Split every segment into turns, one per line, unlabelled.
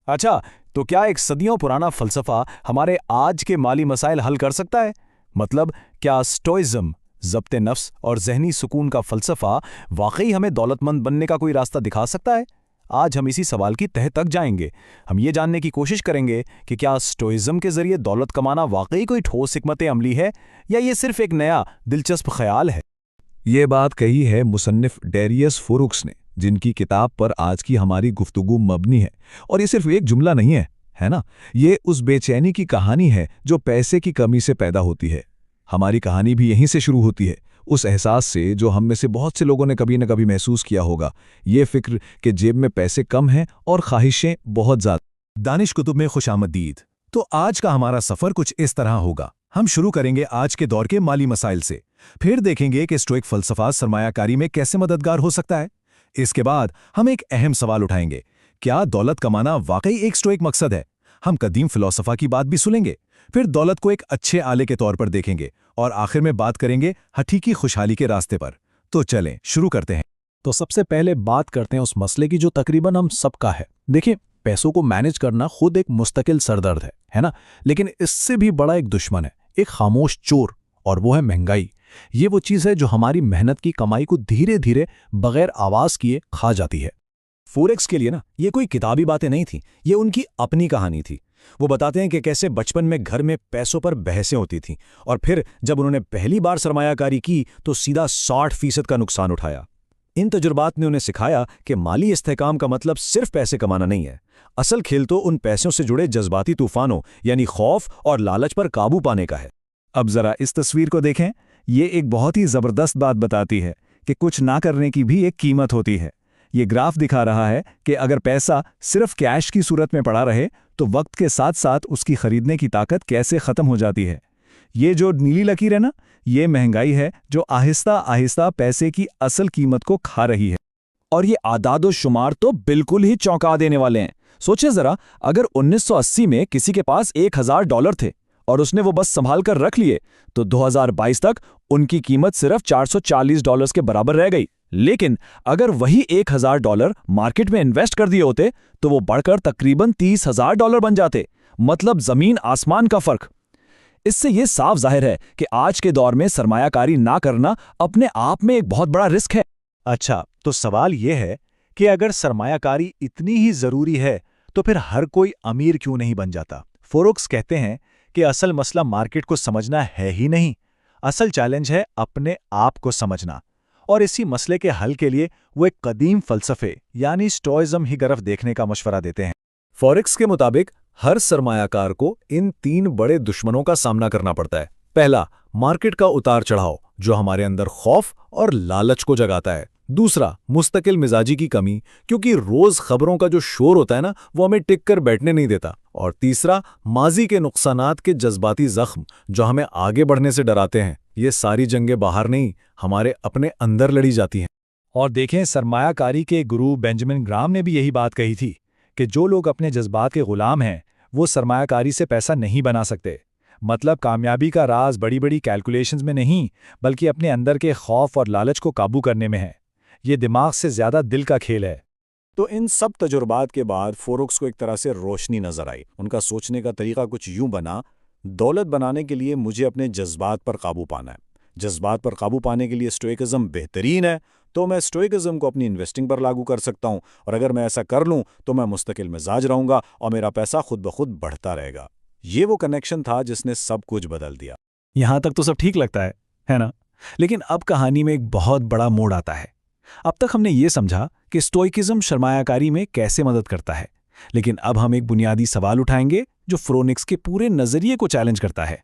अच्छा, तो क्या एक सदियों पुराना फलसफा हमारे आज के माली मसाइल हल कर सकता है? मतलब, क्या स्टोइज्म, ज़ब्ते नफ्स और ज़हनी सुकून का फलसफा वाकई हमें दौलतमंद बनने का कोई रास्ता दिखा सकता है? आज हम इसी सवाल की तह तक जाएंगे। हम ये जानने की कोशिश करेंगे कि क्या स्टोइज्म के जरिए दौलत कमाना वाकई कोई ठोस हिकमत अमली है, या ये सिर्फ एक नया दिलचस्प ख्याल है।
ये बात कही है मुसन्निफ डेरियस फोरुक्स ने, जिनकी किताब पर आज की हमारी गुफ्तगू मबनी है। और ये सिर्फ एक जुमला नहीं है ना? ये उस बेचैनी की कहानी है जो पैसे की कमी से पैदा होती है। हमारी कहानी भी यहीं से शुरू होती है, उस एहसास से जो हम में से बहुत से लोगों ने कभी न कभी महसूस किया होगा। ये फिक्र कि जेब में पैसे कम हैं और ख्वाहिशें बहुत ज़्यादा।
दानिश कुतुब में खुशामदीद। तो आज का हमारा सफ़र कुछ इस तरह होगा। हम शुरू करेंगे आज के दौर के माली मसाइल से, फिर देखेंगे कि स्टोइक फ़लसफ़ा सरमायाकारी में कैसे मददगार हो सकता है। इसके बाद हम एक अहम सवाल उठाएंगे, क्या दौलत कमाना वाकई एक स्टोइक मकसद है? हम कदीम फ़िलॉसफ़ा की बात भी सुनेंगे, फिर दौलत को एक अच्छे आले के तौर पर देखेंगे और आखिर में बात करेंगे हकीकी खुशहाली के रास्ते पर। तो चलें शुरू करते हैं।
तो सबसे पहले बात करते हैं उस मसले की जो तकरीबन हम सबका है। देखिए, पैसों को मैनेज करना खुद एक मुस्तकिल सरदर्द है ना? लेकिन इससे भी बड़ा एक दुश्मन है, एक खामोश चोर, और वो है महंगाई। ये वो चीज़ है जो हमारी मेहनत की कमाई को धीरे धीरे बगैर आवाज़ किए खा जाती है।
फोरेक्स के लिए ना, ये कोई किताबी बातें नहीं थी, ये उनकी अपनी कहानी थी। वो बताते हैं कि कैसे बचपन में घर में पैसों पर बहसें होती थीं, और फिर जब उन्होंने पहली बार सरमायाकारी की तो सीधा 60% का नुकसान उठाया। इन तजुर्बात ने उन्हें सिखाया कि माली इस्तेहकाम का मतलब सिर्फ पैसे कमाना नहीं है। असल खेल तो उन पैसों से जुड़े जज्बाती तूफानों यानी खौफ और लालच पर काबू पाने का है।
अब जरा इस तस्वीर को देखें। ये एक बहुत ही ज़बरदस्त बात बताती है कि कुछ ना करने की भी एक कीमत होती है। ये ग्राफ दिखा रहा है कि अगर पैसा सिर्फ कैश की सूरत में पड़ा रहे तो वक्त के साथ साथ उसकी खरीदने की ताकत कैसे ख़त्म हो जाती है। ये जो नीली लकीर है ना, ये महंगाई है जो आहिस्ता आहिस्ता पैसे की असल कीमत को खा रही है।
और ये आदादो शुमार तो बिल्कुल ही चौंका देने वाले हैं। सोचिए जरा, अगर 1980 में किसी के पास $1000 थे और उसने वो बस संभाल कर रख लिए, तो 2022 तक उनकी कीमत सिर्फ $440 के बराबर रह गई। लेकिन अगर वही $1000 मार्केट में इन्वेस्ट कर दिए होते तो वो बढ़कर तकरीबन $30,000 बन जाते। मतलब जमीन आसमान का फर्क। इससे यह साफ जाहिर है कि आज के दौर में सरमायाकारी ना करना अपने आप में एक बहुत बड़ा रिस्क है।
अच्छा, तो सवाल यह है कि अगर सरमायाकारी इतनी ही ज़रूरी है तो फिर हर कोई अमीर क्यों नहीं बन जाता? फोरोक्स कहते हैं कि असल मसला मार्केट को समझना है ही नहीं, असल चैलेंज है अपने आप को समझना। और इसी मसले के हल के लिए वो एक कदीम फ़लसफ़े यानी स्टोइज्म ही तरफ देखने का मशवरा देते हैं।
फॉरेक्स के मुताबिक हर सरमायाकार को इन 3 बड़े दुश्मनों का सामना करना पड़ता है। पहला, मार्केट का उतार चढ़ाव जो हमारे अंदर खौफ और लालच को जगाता है। दूसरा, मुस्तकिल मिजाजी की कमी, क्योंकि रोज खबरों का जो शोर होता है ना, वो हमें टिक कर बैठने नहीं देता। और तीसरा, माजी के नुकसानात के जज्बाती जख्म जो हमें आगे बढ़ने से डराते हैं। ये सारी जंगें बाहर नहीं, हमारे अपने अंदर लड़ी जाती हैं।
और देखें, सरमायाकारी के गुरु बेंजामिन ग्राम ने भी यही बात कही थी कि जो लोग अपने जज्बात के गुलाम हैं वो सरमायाकारी से पैसा नहीं बना सकते। मतलब कामयाबी का राज बड़ी बड़ी कैलकुलेशंस में नहीं, बल्कि अपने अंदर के खौफ और लालच को काबू करने में है। ये दिमाग से ज़्यादा दिल का खेल है।
तो इन सब तजुर्बात के बाद फोरोक्स को एक तरह से रोशनी नजर आई। उनका सोचने का तरीका कुछ यूं बना, दौलत बनाने के लिए मुझे अपने जज्बात पर काबू पाना है। जज्बात पर काबू पाने के लिए स्टोइकिज्म बेहतरीन है, तो मैं स्टोइकिज्म को अपनी इन्वेस्टिंग पर लागू कर सकता हूं। और अगर मैं ऐसा कर लूं तो मैं मुस्तकिल मिजाज रहूंगा और मेरा पैसा खुद ब खुद बढ़ता रहेगा। ये वो कनेक्शन था जिसने सब कुछ बदल दिया।
यहां तक तो सब ठीक लगता है ना? लेकिन अब कहानी में एक बहुत बड़ा मोड़ आता है। अब तक हमने ये समझा कि स्टोइकिज्म सरमायाकारी में कैसे मदद करता है, लेकिन अब हम एक बुनियादी सवाल उठाएंगे जो फोरेक्स के पूरे नजरिए को चैलेंज करता है।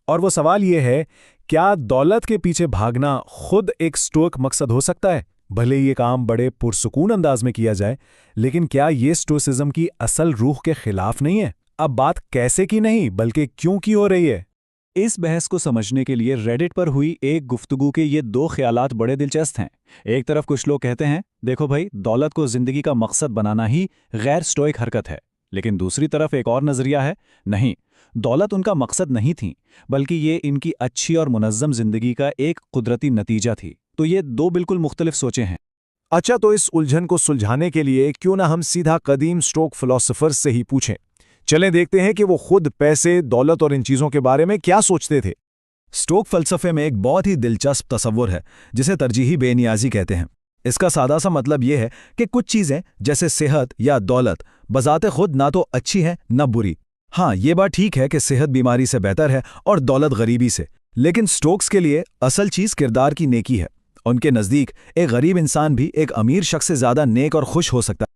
और वो सवाल ये है, क्या दौलत के पीछे भागना खुद एक स्टोइक मकसद हो सकता है? भले ये काम बड़े पुरसुकून अंदाज में किया जाए, लेकिन क्या ये स्टोइसिज्म की असल रूह के खिलाफ नहीं है? अब बात कैसे की नहीं, बल्कि क्यों की हो रही है।
इस बहस को समझने के लिए रेडिट पर हुई एक गुफ्तगू के ये 2 ख्यालात बड़े दिलचस्प हैं। एक तरफ कुछ लोग कहते हैं, देखो भाई, दौलत को जिंदगी का मकसद बनाना ही गैर स्टोइक हरकत है। लेकिन दूसरी तरफ एक और नजरिया है, नहीं, दौलत उनका मकसद नहीं थी, बल्कि ये इनकी अच्छी और मुनज़्ज़म जिंदगी का एक कुदरती नतीजा थी। तो ये 2 बिल्कुल मुख्तलिफ सोचें हैं।
अच्छा, तो इस उलझन को सुलझाने के लिए क्यों ना हम सीधा कदीम स्टोक फिलोसोफर्स से ही पूछें। चलें देखते हैं कि वो खुद पैसे, दौलत और इन चीजों के बारे में क्या सोचते थे।
स्टोक फलसफे में एक बहुत ही दिलचस्प तसव्वुर है जिसे तरजीही बेनियाजी कहते हैं। इसका सादा सा मतलब यह है कि कुछ चीजें जैसे सेहत या दौलत बजाते खुद ना तो अच्छी है न बुरी। हाँ, ये बात ठीक है कि सेहत बीमारी से बेहतर है और दौलत गरीबी से, लेकिन स्टोक्स के लिए असल चीज किरदार की नेकी है। उनके नज़दीक एक गरीब इंसान भी एक अमीर शख्स से ज़्यादा नेक और खुश हो सकता है।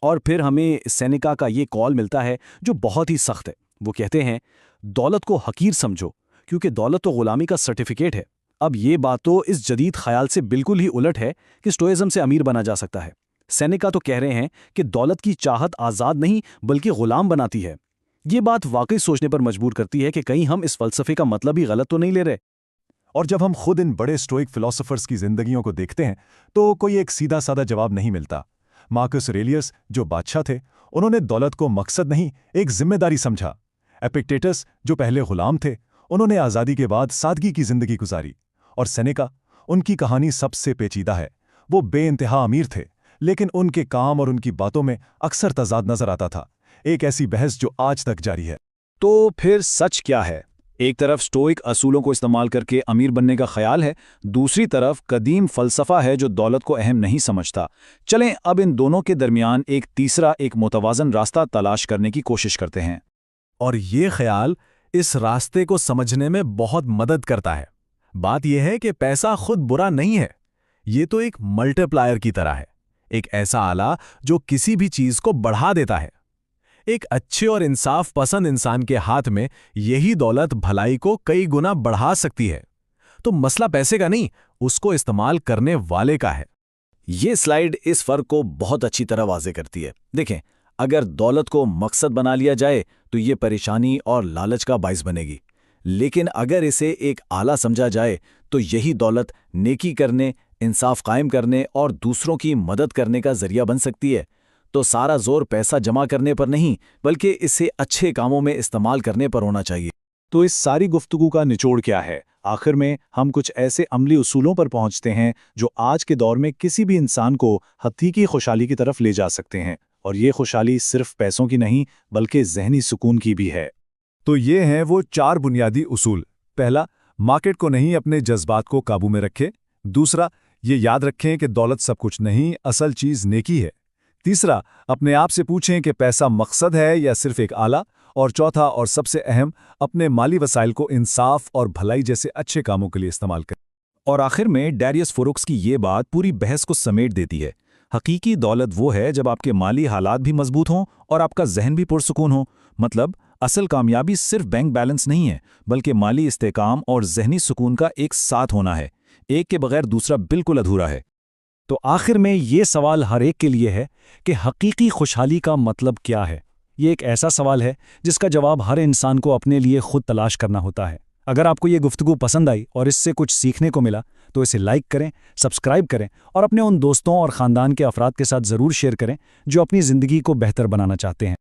और फिर हमें सेनेका का ये कॉल मिलता है जो बहुत ही सख्त है। वो कहते हैं, दौलत को हकीर समझो क्योंकि दौलत तो गुलामी का सर्टिफिकेट है। अब ये बात तो इस जदीद ख्याल से बिल्कुल ही उलट है कि स्टोइज्म से अमीर बना जा सकता है। सेनेका तो कह रहे हैं कि दौलत की चाहत आज़ाद नहीं बल्कि गुलाम बनाती है। ये बात वाकई सोचने पर मजबूर करती है कि कहीं हम इस फलसफे का मतलब ही गलत तो नहीं ले रहे।
और जब हम खुद इन बड़े स्टोइक फिलोसोफर्स की जिंदगियों को देखते हैं तो कोई एक सीधा साधा जवाब नहीं मिलता। मार्कस ऑरेलियस जो बादशाह थे, उन्होंने दौलत को मकसद नहीं एक जिम्मेदारी समझा। एपिक्टेटस जो पहले गुलाम थे, उन्होंने आज़ादी के बाद सादगी की जिंदगी गुजारी। और सेनेका, उनकी कहानी सबसे पेचीदा है। वो बेइंतहा अमीर थे, लेकिन उनके काम और उनकी बातों में अक्सर तजाद नजर आता था। एक ऐसी बहस जो आज तक जारी है।
तो फिर सच क्या है? एक तरफ स्टोइक असूलों को इस्तेमाल करके अमीर बनने का ख्याल है, दूसरी तरफ कदीम फलसफा है जो दौलत को अहम नहीं समझता। चलें अब इन दोनों के दरमियान एक तीसरा, एक मुतवाज़न रास्ता तलाश करने की कोशिश करते हैं।
और ये ख्याल इस रास्ते को समझने में बहुत मदद करता है। बात यह है कि पैसा खुद बुरा नहीं है, ये तो एक मल्टीप्लायर की तरह है, एक ऐसा आला जो किसी भी चीज को बढ़ा देता है। एक अच्छे और इंसाफ पसंद इंसान के हाथ में यही दौलत भलाई को कई गुना बढ़ा सकती है। तो मसला पैसे का नहीं, उसको इस्तेमाल करने वाले का है।
ये स्लाइड इस फर्क को बहुत अच्छी तरह वाज़े करती है। देखें, अगर दौलत को मकसद बना लिया जाए तो ये परेशानी और लालच का बाइस बनेगी, लेकिन अगर इसे एक आला समझा जाए तो यही दौलत नेकी करने, इंसाफ कायम करने और दूसरों की मदद करने का जरिया बन सकती है। तो सारा जोर पैसा जमा करने पर नहीं बल्कि इसे अच्छे कामों में इस्तेमाल करने पर होना चाहिए।
तो इस सारी गुफ्तगू का निचोड़ क्या है? आखिर में हम कुछ ऐसे अमली उसूलों पर पहुंचते हैं जो आज के दौर में किसी भी इंसान को हकीकी खुशहाली की तरफ ले जा सकते हैं। और ये खुशहाली सिर्फ पैसों की नहीं बल्कि ज़हनी सुकून की भी है।
तो ये हैं वो 4 बुनियादी उसूल। पहला, मार्केट को नहीं अपने जज्बात को काबू में रखें। दूसरा, ये याद रखें कि दौलत सब कुछ नहीं, असल चीज़ नेकी है। तीसरा, अपने आप से पूछें कि पैसा मकसद है या सिर्फ एक आला। और चौथा और सबसे अहम, अपने माली वसाइल को इंसाफ और भलाई जैसे अच्छे कामों के लिए इस्तेमाल करें।
और आखिर में डेरियस फोरुक्स की ये बात पूरी बहस को समेट देती है। हकीकी दौलत वो है जब आपके माली हालात भी मजबूत हों और आपका जहन भी पुरसुकून हो। मतलब असल कामयाबी सिर्फ बैंक बैलेंस नहीं है बल्कि माली इस्तेकाम और जहनी सुकून का एक साथ होना है। एक के बगैर दूसरा बिल्कुल अधूरा है।
तो आखिर में ये सवाल हर एक के लिए है कि हकीकी खुशहाली का मतलब क्या है? ये एक ऐसा सवाल है जिसका जवाब हर इंसान को अपने लिए खुद तलाश करना होता है। अगर आपको ये गुफ्तगू पसंद आई और इससे कुछ सीखने को मिला तो इसे लाइक करें, सब्सक्राइब करें और अपने उन दोस्तों और ख़ानदान के अफराद के साथ ज़रूर शेयर करें जो अपनी ज़िंदगी को बेहतर बनाना चाहते हैं।